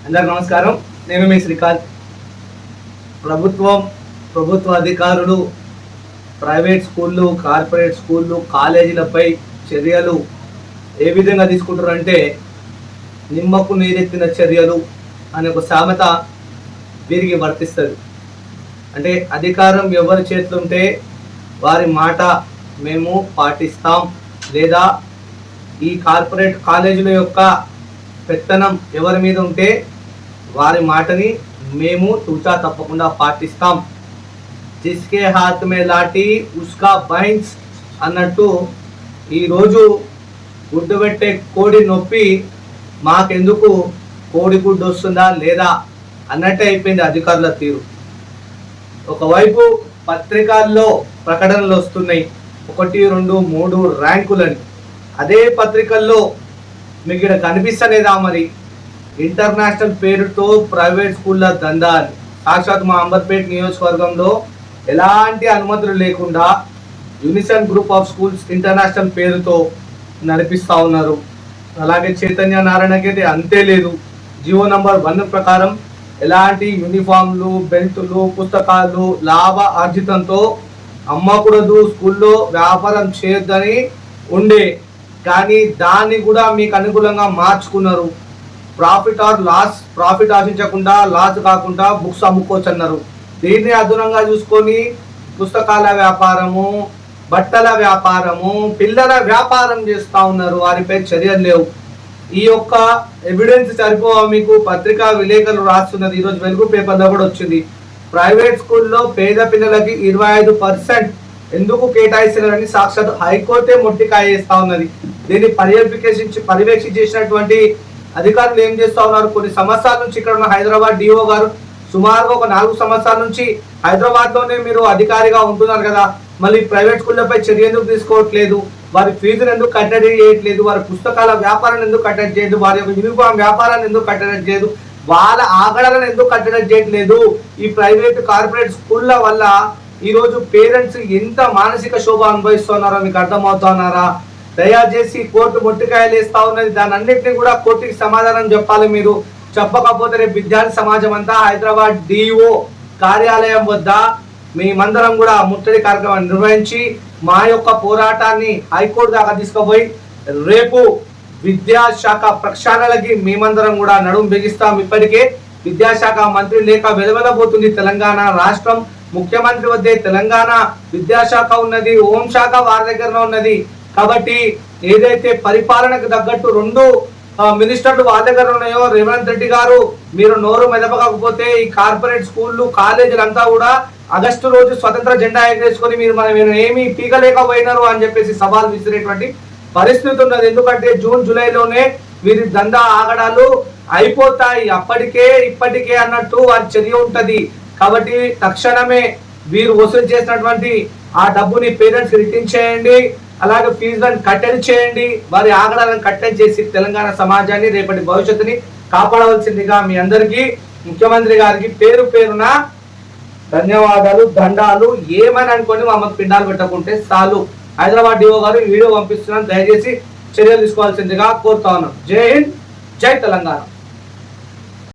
అందరికి నమస్కారం. నేను మీ శ్రీకాంత్. ప్రభుత్వ అధికారులు ప్రైవేట్ స్కూళ్ళు, కార్పొరేట్ స్కూళ్ళు, కాలేజీలపై చర్యలు ఏ విధంగా తీసుకుంటారంటే నిమ్మకు నీరెత్తిన చర్యలు అనే ఒక సామెత వీరికి వర్తిస్తుంది. అంటే అధికారం ఎవరి చేతిలో ఉంటే వారి మాట మేము పాటిస్తాం, లేదా ఈ కార్పొరేట్ కాలేజీల యొక్క పెత్తనం ఎవరి మీద ఉంటే వారి మాటని మేము తూచా తప్పకుండా పాటిస్తాం. జిస్కే హాత్ మే లాఠీ ఉస్కా బైన్స్ అన్నట్టు ఈరోజు గుడ్డు పెట్టే కోడి నొప్పి మాకెందుకు, కోడి గుడ్డు వస్తుందా లేదా అన్నట్టే అయిపోయింది అధికారుల తీరు. ఒకవైపు పత్రికల్లో ప్రకటనలు వస్తున్నాయి 1, 2, 3 ర్యాంకులని. అదే పత్రికల్లో మీకు ఇక్కడ కనిపిస్తలేదా మరి ఇంటర్నేషనల్ పేరుతో ప్రైవేట్ స్కూళ్ళ దందా అని. సాక్షాత్ మా అంబర్పేట నియోజకవర్గంలో ఎలాంటి అనుమతులు లేకుండా Unison group of schools international పేరుతో నడిపిస్తూ ఉన్నారు. అలాగే చైతన్య నారాయణకి అయితే అంతే లేదు. జియో నంబర్ 1 ప్రకారం ఎలాంటి యూనిఫామ్లు, బెల్టులు, పుస్తకాలు లాభ ఆర్జితంతో అమ్మకూడదు, స్కూల్లో వ్యాపారం చేయొద్దని ఉండే, కానీ దాన్ని కూడా మీకు అనుకూలంగా మార్చుకున్నారు. ప్రాఫిట్ ఆర్ లాస్, ప్రాఫిట్ ఆశించకుండా లాస్ కాకుండా బుక్స్ అమ్ముకోవచ్చు అన్నారు. దీన్ని అదనంగా చూసుకొని పుస్తకాల వ్యాపారము, బట్టల వ్యాపారము, పిల్లల వ్యాపారం చేస్తూ ఉన్నారు. వారిపై చర్యలు లేవు. ఈ యొక్క ఎవిడెన్స్ సరిపోవా మీకు? పత్రికా విలేకరులు రాస్తున్నది, ఈరోజు వెలుగు పేపర్లో కూడా వచ్చింది. ప్రైవేట్ స్కూల్లో పేద పిల్లలకి 25% ఎందుకు కేటాయిస్తున్నారని సాక్షాత్ హైకోర్టే మొట్టికాయ వేస్తా ఉన్నది. దీన్ని పర్యవేక్షించేసినటువంటి అధికారులు ఏం చేస్తా ఉన్నారు? కొన్ని సంవత్సరాల నుంచి ఇక్కడ ఉన్న హైదరాబాద్ డిఓ గారు సుమారుగా ఒక 4 సంవత్సరాల నుంచి హైదరాబాద్లోనే మీరు అధికారిగా ఉంటున్నారు కదా, మళ్ళీ ప్రైవేట్ స్కూళ్ళపై చర్య ఎందుకు తీసుకోవట్లేదు? వారి ఫీజును ఎందుకు కట్టడి చేయట్లేదు? వారి పుస్తకాల వ్యాపారాన్ని ఎందుకు కట్టడి చేయదు? వారి యొక్క యూనిఫామ్ వ్యాపారాన్ని ఎందుకు కట్టడి చేయదు? వాళ్ళ ఆగడాలను ఎందుకు కట్టడి చేయట్లేదు? ఈ ప్రైవేట్ కార్పొరేట్ స్కూళ్ళ వల్ల ఈరోజు పేరెంట్స్ ఎంత మానసిక శోభ అనుభవిస్తున్నారో మీకు అర్థమవుతున్నారా? దయచేసి కోర్టు మొట్టికాయలు వేస్తా ఉన్నది. దాని అన్నింటినీ కూడా కోర్టుకి సమాధానం చెప్పాలి. మీరు చెప్పకపోతే రేపు విద్యార్థి సమాజం అంతా హైదరాబాద్ డిఓ కార్యాలయం వద్ద మేమందరం కూడా ముట్టడి కార్యక్రమాన్ని నిర్వహించి మా యొక్క పోరాటాన్ని హైకోర్టు దాకా తీసుకుపోయి రేపు విద్యాశాఖ ప్రక్షాళనలకి మేమందరం కూడా నడుం బిగిస్తాం. ఇప్పటికే విద్యాశాఖ మంత్రి లేఖ వెలువడబోతుంది. తెలంగాణ రాష్ట్రం ముఖ్యమంత్రి వద్దే తెలంగాణ విద్యాశాఖ ఉన్నది, హోంశాఖ వారి దగ్గరనే ఉన్నది. కాబట్టి ఏదైతే పరిపాలనకు తగ్గట్టు 2 మినిస్టర్లు వాళ్ళ దగ్గర ఉన్నాయో, రేవంత్ రెడ్డి గారు మీరు నోరు మెదపకపోతే ఈ కార్పొరేట్ స్కూళ్ళు, కాలేజీలు అంతా కూడా ఆగస్టు రోజు స్వతంత్ర జెండా ఎగరేసుకొని మీరు ఏమీ పీకలేకపోయినారు అని చెప్పేసి సవాల్ విసిరేటువంటి పరిస్థితి ఉన్నది. ఎందుకంటే జూన్ జూలైలోనే వీరి దందా ఆగడాలు అయిపోతాయి. ఇప్పటికే అన్నట్టు వారి చర్య ఉంటది. కాబట్టి తక్షణమే వీరు వసూలు చేసినటువంటి ఆ డబ్బుని పేరెంట్స్ రిటర్న్ చేయండి. అలాగే ఫీజులను కట్టడి చేయండి. వారి ఆగడాలను కట్టడి చేసి తెలంగాణ సమాజాన్ని, రేపటి భవిష్యత్తుని కాపాడవలసిందిగా మీ అందరికీ, ముఖ్యమంత్రి గారికి పేరు పేరున ధన్యవాదాలు, దండాలు. ఏమని అనుకోండి, మమ్మల్ని పిండాలు పెట్టకుంటే చాలు. హైదరాబాద్ డిఓ గారు వీడియో పంపిస్తున్నాను, దయచేసి చర్యలు తీసుకోవాల్సిందిగా కోరుతా ఉన్నాం. జై హింద్, జై తెలంగాణ.